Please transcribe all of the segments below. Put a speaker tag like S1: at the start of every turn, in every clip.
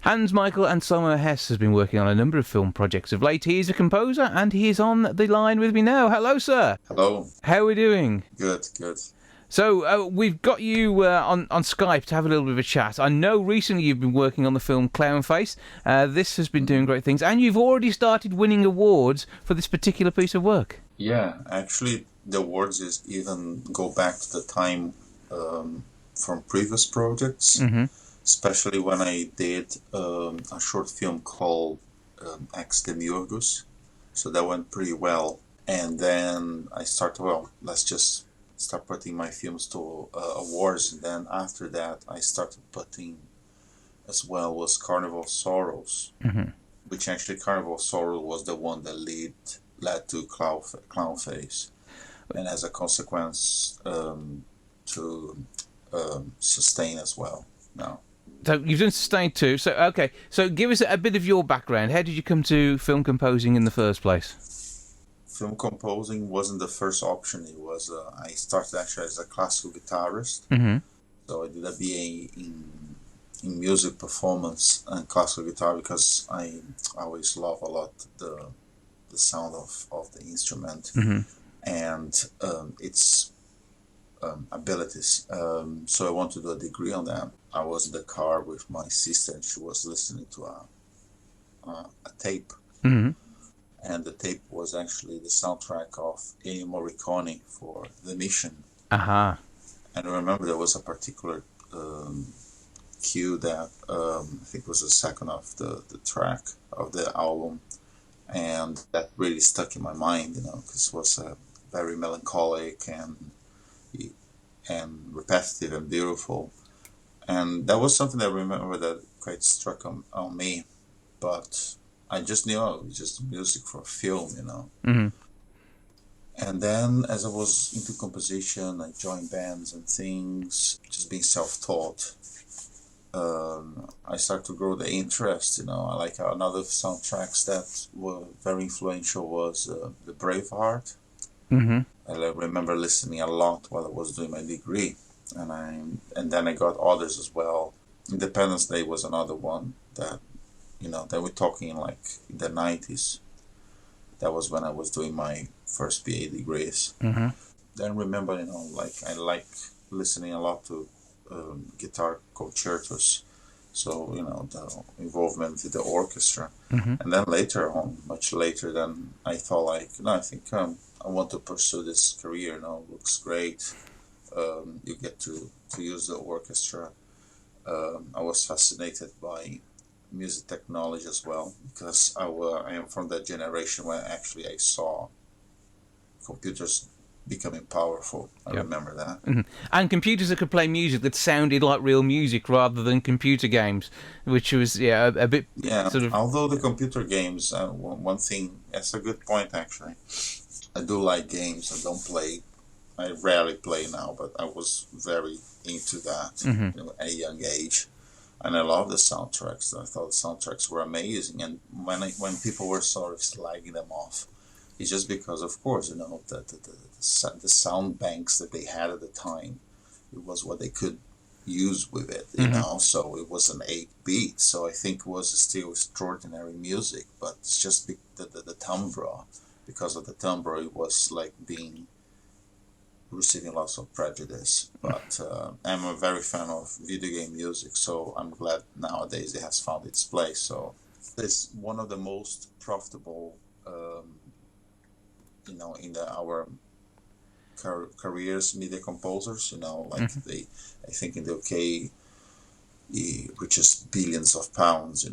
S1: Hans Michael Anselmo Hess has been working on a number of film projects of late. He is a composer and he is on the line with me now. Hello, sir.
S2: Hello.
S1: How are we doing?
S2: Good.
S1: So we've got you on Skype to have a little bit of a chat. I know recently you've been working on the film Clownface. This has been doing great things, and you've already started winning awards for this particular piece of work.
S2: Yeah, actually, the awards even go back to the time from previous projects, especially when I did a short film called Ex Demiurgus. So that went pretty well. And then I started, let's just start putting my films to awards. And then after that, I started putting as well was Carnival of Sorrows, which actually Carnival of Sorrows was the one that led to Clownface. And as a consequence, to Sustain as well now.
S1: So you've done Sustain too. So, okay. So give us a bit of your background. How did you come to film composing in the first place?
S2: Film composing wasn't the first option. It was I started actually as a classical guitarist. So I did a BA in music performance and classical guitar because I always love a lot the sound of the instrument and its abilities. So I wanted to do a degree on that. I was in the car with my sister and she was listening to a tape. And the tape was actually the soundtrack of Ennio Morricone for The Mission. And I remember there was a particular cue that I think was the second of the track of the album. And that really stuck in my mind, because it was very melancholic and repetitive and beautiful. And that was something that I remember that quite struck on me. But I just knew it was just music for a film, And then as I was into composition, I joined bands and things, just being self-taught. I started to grow the interest, I like another soundtracks that were very influential was the Braveheart. I remember listening a lot while I was doing my degree, and then I got others as well. Independence Day was another one that, that we're talking like in the 90s. That was when I was doing my first BA degrees. Then remember, I like listening a lot to guitar concertos. So, the involvement with the orchestra. And then later on, much later, then I thought I think I want to pursue this career, looks great. You get to use the orchestra. I was fascinated by music technology as well, because I am from that generation when actually I saw computers becoming powerful. I remember that.
S1: And computers that could play music that sounded like real music rather than computer games, which was a bit sort of.
S2: Although the computer games, one thing, that's a good point actually. I do like games. I rarely play now, but I was very into that at a young age. And I love the soundtracks. I thought the soundtracks were amazing. And when people were sort of slagging them off, it's just because, of course, the sound banks that they had at the time, it was what they could use with it, So it was an 8-beat. So I think it was still extraordinary music, but it's just the timbre. Because of the timbre, it was like receiving lots of prejudice. But I'm a very fan of video game music, so I'm glad nowadays it has found its place. So it's one of the most profitable in our careers, media composers, I think in the UK, it reaches billions of pounds,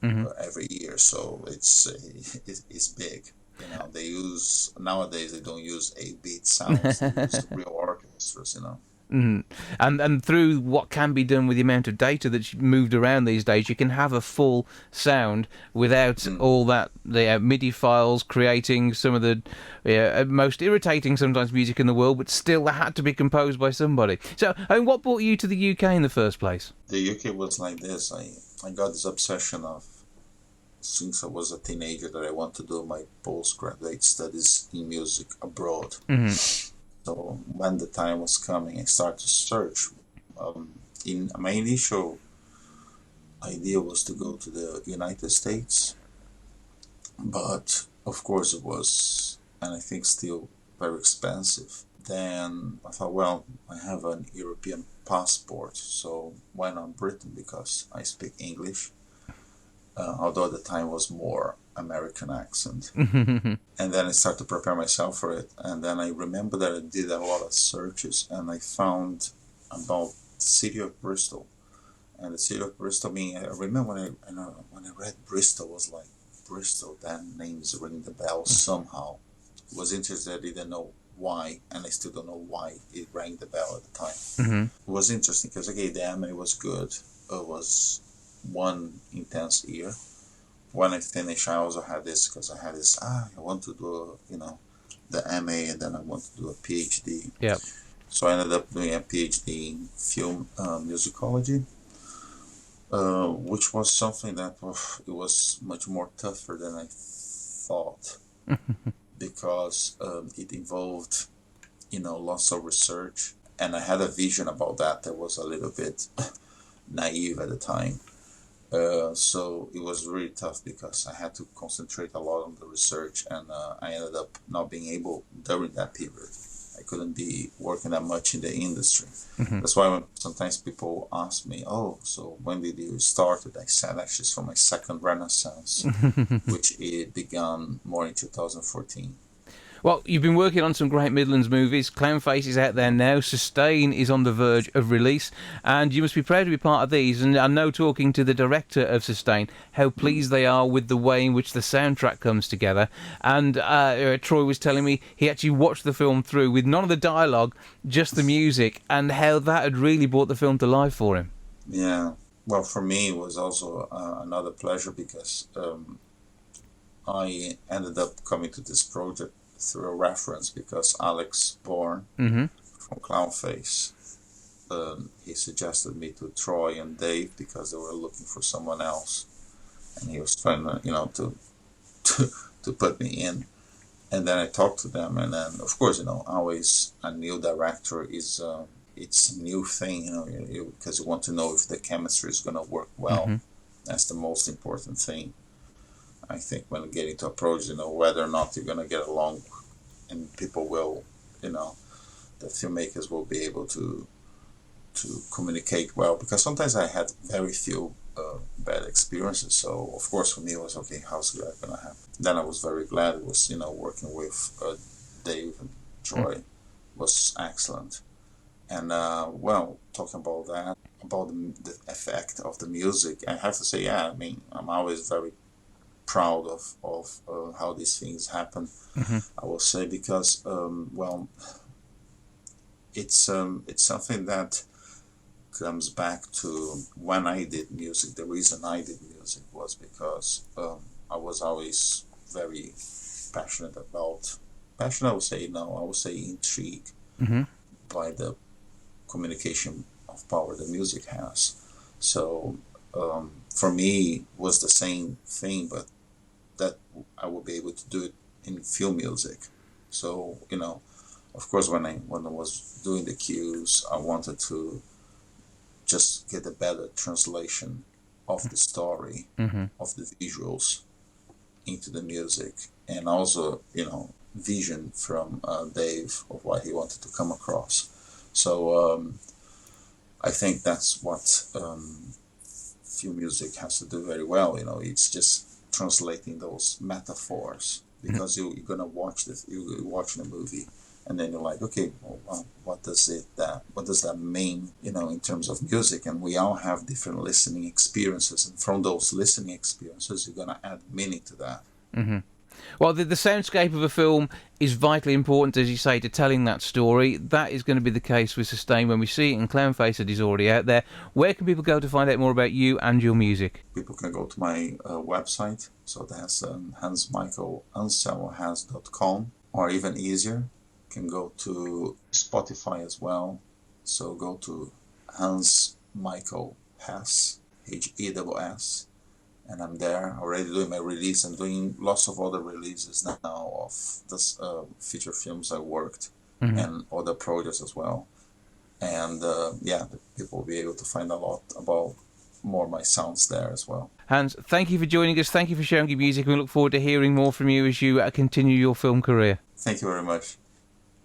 S2: every year. So it's big. Nowadays they don't use 8-beat sounds, they use real orchestras,
S1: And through what can be done with the amount of data that's moved around these days, you can have a full sound without all that the MIDI files creating some of the most irritating sometimes music in the world, but still that had to be composed by somebody. So, what brought you to the UK in the first place?
S2: The UK was like this. I got this obsession of, since I was a teenager, that I want to do my postgraduate studies in music abroad. So when the time was coming, I started to search. In my initial idea was to go to the United States, but of course it was, and I think still, very expensive. Then I thought, well, I have an European passport, so why not Britain? Because I speak English, although at the time was more American accent. And then I started to prepare myself for it. And then I remember that I did a lot of searches, and I found about the city of Bristol. And the city of Bristol, I remember when I read Bristol, was like, Bristol, that name's ring the bell somehow. It was interesting, I didn't know why, and I still don't know why it rang the bell at the time. It was interesting because I gave the MA was good. It was one intense year. When I finished, I also had this, because I had this, I want to do, the MA, and then I want to do a PhD.
S1: Yeah.
S2: So I ended up doing a PhD in film musicology, which was something that it was much more tougher than I thought, because it involved, lots of research, and I had a vision about that was a little bit naive at the time. So it was really tough because I had to concentrate a lot on the research, and I ended up not being able during that period. I couldn't be working that much in the industry. That's why when sometimes people ask me, "Oh, so when did you start it?" I said, actually, it's from my second Renaissance, which it began more in 2014.
S1: Well, you've been working on some great Midlands movies. Clownface is out there now. Sustain is on the verge of release. And you must be proud to be part of these. And I know, talking to the director of Sustain, how pleased they are with the way in which the soundtrack comes together. And Troy was telling me he actually watched the film through with none of the dialogue, just the music, and how that had really brought the film to life for him.
S2: Yeah. Well, for me, it was also another pleasure, because I ended up coming to this project through a reference, because Alex Bourne from Clownface, he suggested me to Troy and Dave, because they were looking for someone else, and he was trying to to put me in. And then I talked to them, and then of course, always a new director is it's a new thing, because you want to know if the chemistry is going to work well. That's the most important thing, I think, when getting to a project, whether or not you're going to get along, and people will, the filmmakers will be able to communicate well. Because sometimes I had very few bad experiences, so of course for me it was okay. How's that going to happen? Then I was very glad it was, working with Dave and Troy was excellent. And well, talking about that, about the effect of the music, I have to say, yeah, I'm always very proud of how these things happen. I will say, because well, it's something that comes back to when I did music. The reason I did music was because I was always very passionate about I would say, no, I would say intrigued by the communication of power that music has. So for me was the same thing, but that I would be able to do it in film music. So of course, when I was doing the cues, I wanted to just get a better translation of the story, of the visuals into the music, and also vision from Dave of what he wanted to come across. So I think that's what film music has to do very well. It's just translating those metaphors, because you're gonna watch this, you're watching a movie, and then you're like, okay, well, what does that mean, in terms of music? And we all have different listening experiences, and from those listening experiences, you're gonna add meaning to that.
S1: Well, the soundscape of a film is vitally important, as you say, to telling that story. That is going to be the case with Sustain when we see it in Clownface, that is already out there. Where can people go to find out more about you and your music?
S2: People can go to my website, so that's hansmichaelanselmohans.com, or even easier, can go to Spotify as well. So go to Hans Michael Hess, Hess, and I'm there already doing my release. I'm doing lots of other releases now of this feature films I worked, and other projects as well. And yeah, people will be able to find a lot about more my sounds there as well.
S1: Hans, thank you for joining us. Thank you for sharing your music. We look forward to hearing more from you as you continue your film career.
S2: Thank you very much.